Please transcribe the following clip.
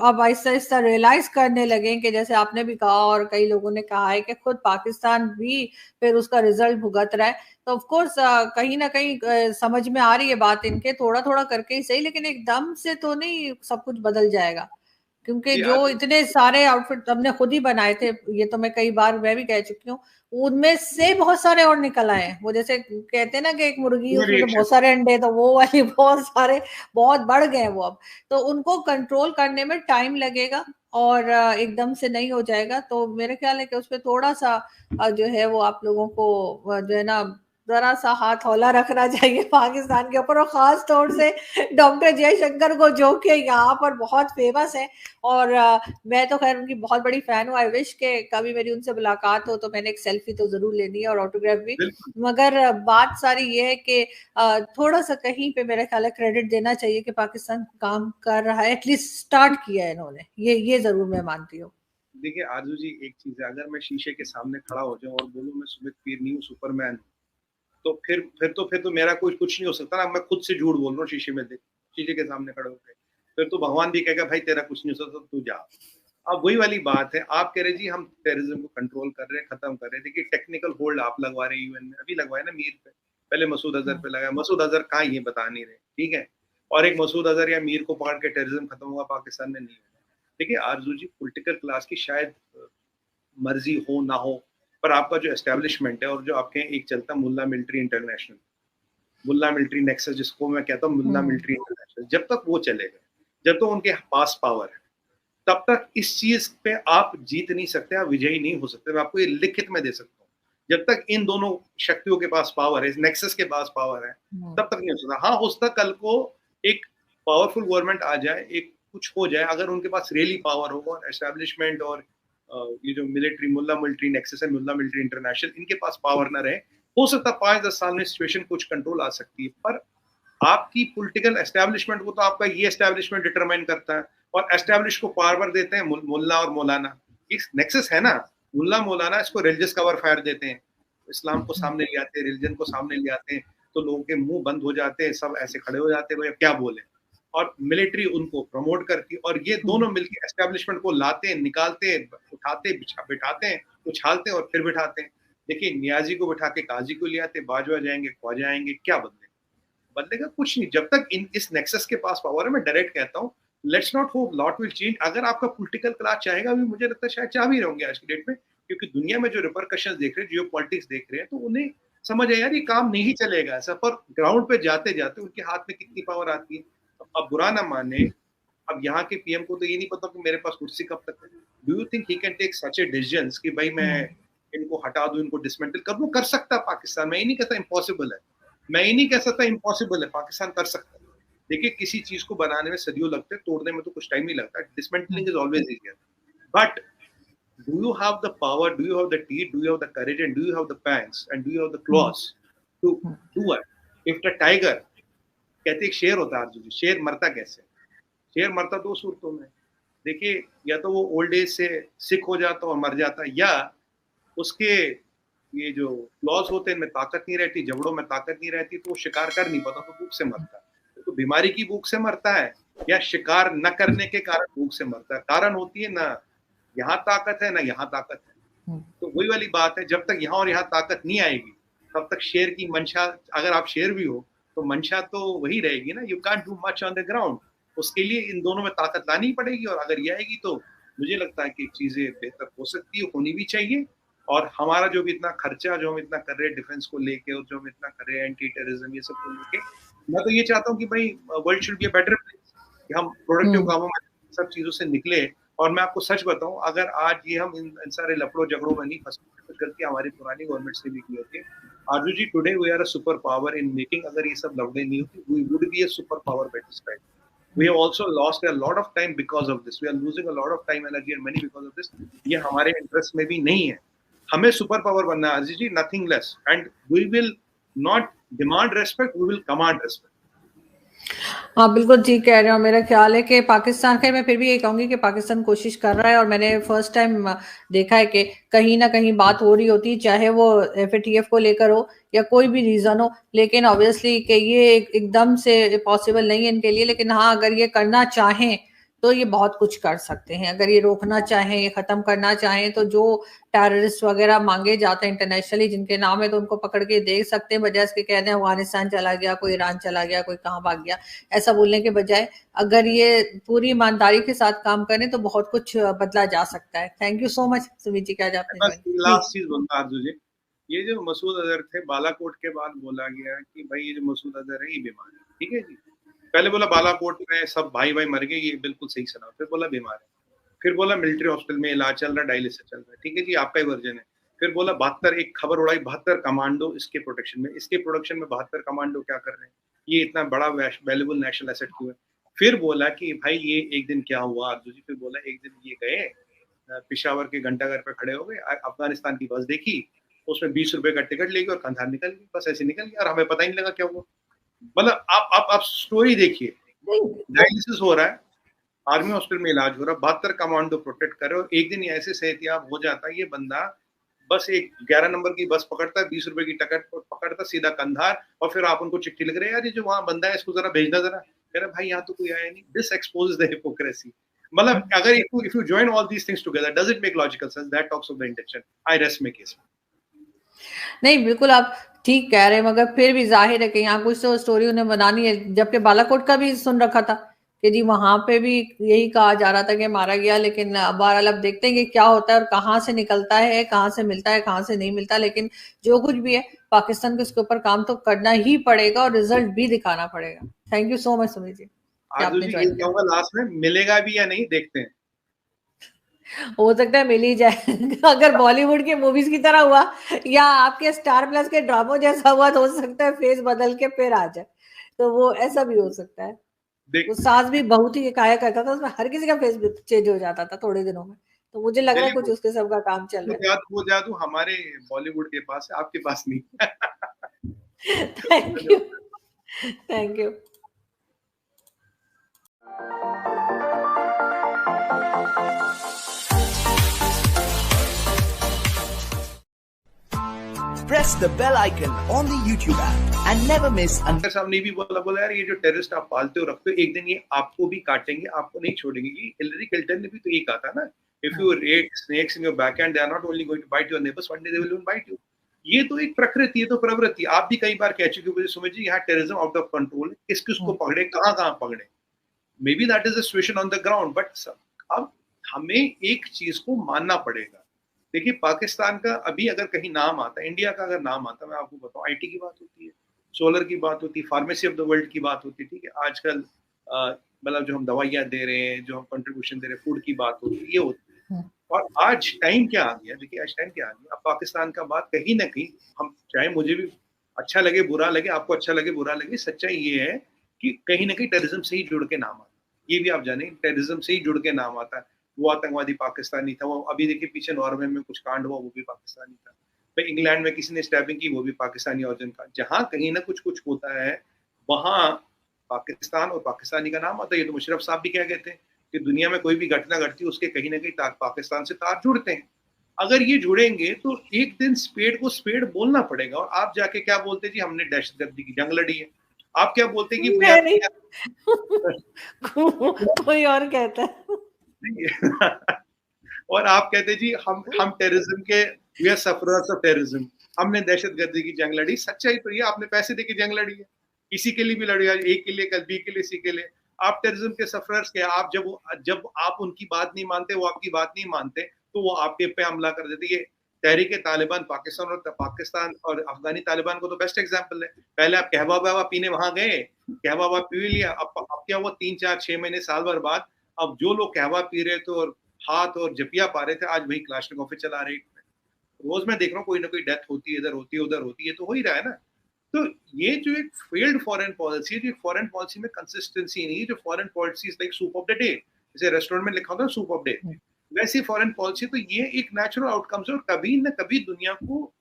अब आहिस्ता-आहिस्ता रियलाइज़ करने लगे कि जैसे आपने भी कहा और कई लोगों ने कहा है कि खुद पाकिस्तान भी फिर उसका रिज़ल्ट भुगत रहा है। तो ऑफ़ कोर्स कहीं न कहीं समझ में आ रही है बात इनके, थोड़ा-थोड़ा करके ही सही, लेकिन एकदम से तो नहीं सब कुछ बदल जाएगा। क्योंकि जी जो आज इतने सारे आउटफिट हमने खुद ही बनाए थे, ये तो मैं कई बार मैं भी कह चुकी हूँ, उनमें से बहुत सारे और निकल आए हैं। वो जैसे कहते हैं ना कि एक मुर्गी उसमें तो रिएक्शन बहुत सारे अंडे, तो वो वाली बहुत सारे बहुत बढ़ गए हैं वो अब। तो उनको कंट्रोल करने में टाइम लगेगा और एकदम से नहीं हो जाएगा। तो मेरे ख्याल है कि उसपे थोड़ा-सा जो है वो आप लोगों को जो है ना ज़रा-सा हाथ हौला रखना चाहिए पाकिस्तान के ऊपर, और ख़ास तौर से डॉक्टर जयशंकर को, जो कि यहाँ पर बहुत फेमस है। और मैं तो खैर उनकी बहुत बड़ी फ़ैन हूँ। आई विश कि कभी मेरी उनसे मुलाकात हो तो मैंने एक सेल्फ़ी तो ज़रूर लेनी है और ऑटोग्राफ भी। बिल्कुल। मगर बात सारी ये है कि थोड़ा-सा कहीं पे मेरा ख़्याल है क्रेडिट देना चाहिए कि पाकिस्तान काम कर रहा है, एटलीस्ट स्टार्ट किया है इन्होंने। ये ज़रूर मैं मानती हूँ। देखिए आरज़ू जी, एक चीज़ है, अगर मैं शीशे के सामने खड़ा हो जाऊँ और बोलूँ मैं सुमित पीर नहीं हूँ, सुपरमैन, तो फिर तो मेरा कोई कुछ नहीं हो सकता ना। मैं खुद से झूठ बोल रहा हूँ शीशे में देख, शीशे के सामने खड़े होके। फिर तो भगवान भी कहेगा भाई तेरा कुछ नहीं हो सकता, तू जा। अब वही वाली बात है, आप कह रहे जी हम टेररिज्म को कंट्रोल कर रहे हैं, खत्म कर रहे हैं। देखिए टेक्निकल होल्ड आप लगवा रहे हैं यूएन में, अभी लगवाए ना मीर पे, पहले मसूद अजहर हुँ। पे लगाया। मसूद अजहर कहाँ ये बता नहीं रहे, ठीक है। और एक मसूद अजहर या मीर को पकड़ के टेररिज्म खत्म होगा पाकिस्तान में, नहीं होगा। देखिए आरजू जी, पॉलिटिकल क्लास की शायद मर्जी हो ना हो, पर आपका जो एस्टेब्लिशमेंट है और जो आपके एक चलता मुल्ला मिलिट्री इंटरनेशनल, मुल्ला मिलिट्री नेक्सस जिसको मैं कहता हूँ, मुल्ला हुँ। मिलिट्री इंटरनेशनल, जब तक वो चलेगा, जब तक उनके पास पावर है, तब तक इस चीज पे आप जीत नहीं सकते, आप विजयी नहीं हो सकते। मैं आपको ये लिखित में दे सकता हूँ। जब तक इन दोनों शक्तियों के पास पावर है, इस नेक्सस के पास पावर है, हुँ। तब तक नहीं हो सकता। हाँ, हो सकता कल को एक पावरफुल गवर्नमेंट आ जाए, एक कुछ हो जाए, अगर उनके पास रियली पावर होगा और एस्टेब्लिशमेंट और ये जो मिलिट्री, मुल्ला मिलिट्री नेक्सस है, मुल्ला मिलिट्री इंटरनेशनल, इनके पास पावर ना रहे, हो सकता 5-10 साल में सिचुएशन कुछ कंट्रोल आ सकती है। पर आपकी पॉलिटिकल एस्टेब्लिशमेंट को तो आपका ये एस्टेब्लिशमेंट डिटरमाइन करता है, और एस्टेब्लिश को पावर देते हैं मुल्ला और मौलाना। इस नेक्सस है ना, मुल्ला मौलाना इसको रिलीजियस कवर फायर देते हैं, इस्लाम को सामने ले आते हैं, रिलीजन को सामने ले आते हैं, तो लोगों के मुंह बंद हो जाते हैं, सब ऐसे खड़े हो जाते हैं, भैया क्या बोले। और मिलिट्री उनको प्रमोट करती है, और ये हुँ। दोनों मिलकर एस्टेब्लिशमेंट को लाते हैं, निकालते हैं, उठाते, बिठाते हैं, उछालते हैं और फिर बिठाते हैं। देखिए नियाजी को बिठा के काजी को ले आते, बाजवा जाएंगे, ख्वाजा आएंगे, क्या बदले, बदलेगा कुछ नहीं। जब तक इन इस नेक्सस के पास पावर है, मैं डायरेक्ट कहता हूँ, let's not hope lot will change. अगर आपका पॉलिटिकल क्लास चाहेगा भी, मुझे लगता है शायद चाह भी रहोगे आज की डेट में, क्योंकि दुनिया में जो रिपरकशन देख रहे हैं, जियो पॉलिटिक्स देख रहे हैं, तो उन्हें समझ आया यार ये काम नहीं चलेगा ऐसा। पर ग्राउंड पे जाते जाते उनके हाथ में कितनी पावर आती है। अब बुरा ना माने, अब यहाँ के पीएम को तो ये नहीं पता कि मेरे पास कुर्सी कब तक है। Do you think he can take such a decisions कि भाई मैं हुँ। इनको हटा दूं, इनको डिसमेंटल कर दूं? कर सकता है पाकिस्तान, मैं ये नहीं कहता इम्पॉसिबल है, मैं ये नहीं कह सकता इम्पॉसिबल है, पाकिस्तान कर सकता है। देखिए किसी चीज को बनाने में सदियों लगते हैं, तोड़ने में तो कुछ टाइम नहीं लगता। Hmm. Dismantling is always easier, but do you have the power, do you have the teeth, do you have the courage, and do you have the pants, and do you have the hmm. claws to hmm. do it? If the tiger, कहते एक शेर होता है अर्जुन जी, शेर मरता कैसे? शेर मरता दो सूरतों में। देखिए, या तो वो ओल्ड एज से सिक हो जाता और मर जाता, या उसके ये जो क्लॉज होते हैं इनमें ताकत नहीं रहती, जबड़ों में ताकत नहीं रहती, तो वो शिकार कर नहीं पाता, तो भूख से मरता है। तो बीमारी की भूख से मरता है, या शिकार न करने के कारण भूख से मरता है? कारण होती है ना यहाँ ताकत है ना यहाँ ताकत है। हुँ। तो वही वाली बात है, जब तक यहाँ और यहाँ ताकत नहीं आएगी, तब तक शेर की मंशा, अगर आप शेर भी हो तो मंशा तो वही रहेगी ना। You can't do much on the ground. उसके लिए इन दोनों में ताकत लानी पड़ेगी, और अगर ये आएगी तो मुझे लगता है कि चीजें बेहतर हो सकती है, होनी भी चाहिए। और हमारा जो भी इतना खर्चा जो हम इतना कर रहे हैं डिफेंस को लेके, और जो हम इतना कर रहे हैं एंटी टेररिज्म ये सब को लेके, मैं तो ये चाहता हूँ कि भाई world should be a better place, कि हम प्रोडक्टिव हुँ। कामों में सब चीजों से निकले। और मैं आपको सच बताऊं, अगर आज ये हम इन सारे लफड़ों झगड़ों में नहीं फंसे, कुछ गलतियां हमारी पुरानी गवर्नमेंट से भी की होती है। Arzoo ji, today we are a super power in making. अगर ये सब लफड़े नहीं होती, we would be a super power by this time. We hmm. have also lost a lot of time because of this. We are losing a lot of time, energy and money because of this. ये हमारे interest में भी नहीं है। हमें super power बनना है RG ji, nothing less, and we will not demand respect, we will command respect. हाँ, बिल्कुल ठीक कह रहे हो। मेरा ख़्याल है कि पाकिस्तान, ख़ैर मैं फिर भी ये कहूँगी कि पाकिस्तान कोशिश कर रहा है, और मैंने फर्स्ट टाइम देखा है कि कहीं न कहीं बात हो रही होती है, चाहे वो एफएटीएफ को लेकर हो या कोई भी रीज़न हो। लेकिन ऑब्वियसली कि ये एकदम से पॉसिबल नहीं है इनके लिए, लेकिन हाँ, अगर ये करना चाहें, तो ये बहुत कुछ कर सकते हैं। अगर ये रोकना चाहें, ये खत्म करना चाहें, तो जो टेररिस्ट वगैरह मांगे जाते हैं इंटरनेशनली जिनके नाम है, तो उनको पकड़ के देख सकते हैं, बजाय इसके कहते हैं अफगानिस्तान चला गया, कोई ईरान चला गया, कोई कहाँ भाग गया। ऐसा बोलने के बजाय अगर ये पूरी ईमानदारी के साथ काम करें तो बहुत कुछ बदला जा सकता है। Thank you so much Sumit ji, क्या आपने बस ज्वाइन लास्ट चीज बोलता आरजू जी, ये जो मसूद अजहर थे, बालाकोट के बाद बोला गया कि भाई ये जो मसूद अजहर है ये बीमार है, ठीक है जी। पहले बोला बालाकोट में सब भाई भाई मर गए, ये बिल्कुल सही सुना। फिर बोला बीमार है, फिर बोला मिलिट्री हॉस्पिटल में इलाज चल रहा है, डायलिसिस चल रहा है, ठीक है जी, आपका ही वर्जन है। फिर बोला 72, एक खबर उड़ाई 72 कमांडो इसके प्रोटेक्शन में, इसके प्रोडक्शन में 72 कमांडो क्या कर रहे हैं, ये इतना बड़ा वैल्यूबल नेशनल एसेट क्यों है। फिर बोला कि भाई ये एक दिन क्या हुआ आरजू जी, फिर बोला एक दिन ये गए पिशावर के घंटाघर पे खड़े हो गए, अफगानिस्तान की बस देखी, उसमें 20 रुपए का टिकट लेगी और कंधार निकल गई, बस ऐसे निकल गया और हमें पता ही नहीं लगा क्या हुआ। मतलब आप स्टोरी देखिए, डायलिसिस हो रहा है, आर्मी हॉस्पिटल में इलाज हो रहा है, 72 कमांडो प्रोटेक्ट कर रहे हो, एक दिन ऐसे सेहतियाब हो जाता है ये बंदा, बस एक 11 नंबर की बस पकड़ता है, 20 रुपए की टिकट पकड़ता, सीधा कंधार, और फिर आप उनको चिट्ठी लिख रहे हैं, यार ये जो वहां बंदा है इसको जरा भेजना जरा, कह रहे भाई यहाँ तो कोई आया नहीं। This exposes the hypocrisy. मतलब अगर if you join all these things together, does it make logical sense? That talks of the intention. I rest my case. नहीं, बिल्कुल आप ठीक कह रहे हैं, मगर फिर भी जाहिर है कि यहाँ कुछ तो स्टोरी उन्हें बनानी है। जबकि बालाकोट का भी सुन रखा था कि जी वहां पे भी यही कहा जा रहा था कि मारा गया, लेकिन बहरहाल अब देखते हैं कि क्या होता है और कहाँ से निकलता है, कहाँ से मिलता है, कहाँ से नहीं मिलता। लेकिन जो कुछ भी है, पाकिस्तान को इसके ऊपर काम तो करना ही पड़ेगा और रिजल्ट भी दिखाना पड़ेगा। Thank you so much Sumit ji, Arzoo ji, ये कहूंगा लास्ट में, मिलेगा भी या नहीं देखते हैं। हो सकता है मिल ही जाए अगर बॉलीवुड के मूवीज की तरह हुआ या आपके स्टार प्लस के ड्रामो जैसा हुआ तो हो सकता है फेस बदल के फिर आ जाए, तो वो ऐसा भी हो सकता है। वो सास भी बहुत ही काया करता था, उसमें हर किसी का फेस चेंज हो जाता था थोड़े दिनों में, तो मुझे लग रहा है कुछ उसके सब का काम चल रहा है। वो जादू हमारे बॉलीवुड के पास है, आपके पास नहीं। Thank you, thank you. Press the bell icon on the YouTube app and never miss an. सामने भी बोला यार ये जो टेररिस्ट आप पालते हो रखते हो, एक दिन ये आपको भी काटेंगे, आपको नहीं छोड़ेंगे। ये हिलरी क्लिंटन ने भी तो ये कहा था ना, if you rate snakes in your backhand, they are not only going to bite your neighbors, one day they will even bite you. ये तो एक प्रकृति है, तो प्रवृत्ति। आप भी कई बार कह चुके हो सुमित जी, यहाँ टेररिज्म आउट ऑफ कंट्रोल है, किस किस को पकड़े, कहाँ कहाँ पकड़े। May be that is the situation on the ground, but अब हमें एक चीज को मानना पड़ेगा। देखिए पाकिस्तान का अभी अगर कहीं नाम आता है, इंडिया का अगर नाम आता है, मैं आपको बताऊं, आईटी की बात होती है, सोलर की बात होती है, फार्मेसी ऑफ द वर्ल्ड की बात होती है, ठीक है, आजकल मतलब जो हम दवाइयाँ दे रहे हैं, जो हम कंट्रीब्यूशन दे रहे हैं, फूड की बात होती है, ये होती है। और आज टाइम क्या आ गया, देखिए आज टाइम क्या आ गया, अब पाकिस्तान का बात कहीं ना कहीं, हम चाहे मुझे भी अच्छा लगे बुरा लगे, आपको अच्छा लगे बुरा लगे, सच्चाई ये है कि कहीं ना कहीं टेररिज्म से ही जुड़ के नाम आता है। ये भी आप जाने, टेररिज्म से ही जुड़ के नाम आता है। वो आतंकवादी पाकिस्तानी था, वो अभी देखिए पीछे नॉर्वे में कुछ कांड हुआ, वो भी पाकिस्तानी था। फिर इंग्लैंड में किसी ने स्टैबिंग की, वो भी पाकिस्तानी ऑरिजिन का। जहां कहीं ना कुछ होता है, वहां पाकिस्तान और पाकिस्तानी का नाम आता है। ये तो मुशर्रफ साहब भी कह गए थे कि दुनिया में कोई भी घटना घटती है उसके कहीं ना कहीं पाकिस्तान से तार जुड़ते हैं। अगर ये जुड़ेंगे तो एक दिन स्पेड को स्पेड बोलना पड़ेगा। और आप जाके क्या बोलते जी, हमने दहशतगर्दी की जंग लड़ी है। आप क्या बोलते कि कोई और कहता है और आप कहते जी हम टेररिज्म के, we are sufferers of terrorism, हमने दहशतगर्दी की जंग लड़ी। सच्चाई तो ये, आपने पैसे देके जंग लड़ी है, किसी के लिए भी लड़ी है, एक के लिए, कल बी के लिए, सी के लिए। आप टेररिज्म के सफरर्स के, आप जब आप उनकी बात नहीं मानते, वो आपकी बात नहीं मानते, तो वो आपके पे हमला कर देते। ये तहरीक तालिबान पाकिस्तान और अफगानी तालिबान को तो बेस्ट एग्जांपल है। पहले आप कहवा वहवा पीने वहां गए, कहवा वहवा पी लिया, अब क्या हुआ, 3 4 6 महीने साल भर बाद, अब जो लोग कहवा पी रहे थे और हाथ और जपिया पा रहे थे, आज वही क्लाशनिकोव चला रहे। रोज मैं देख रहा हूँ कोई ना कोई डेथ होती है, इधर होती है, उधर होती है, तो हो ही रहा है ना। तो ये जो एक फेल्ड फॉरेन पॉलिसी है, जो फॉरेन पॉलिसी में कंसिस्टेंसी नहीं है, जो foreign policy is like soup of the day, जैसे रेस्टोरेंट में लिखा होता है सूप ऑफ डे, वैसी फॉरेन पॉलिसी। तो ये एक नेचुरल आउटकम्स है और कभी ना कभी दुनिया को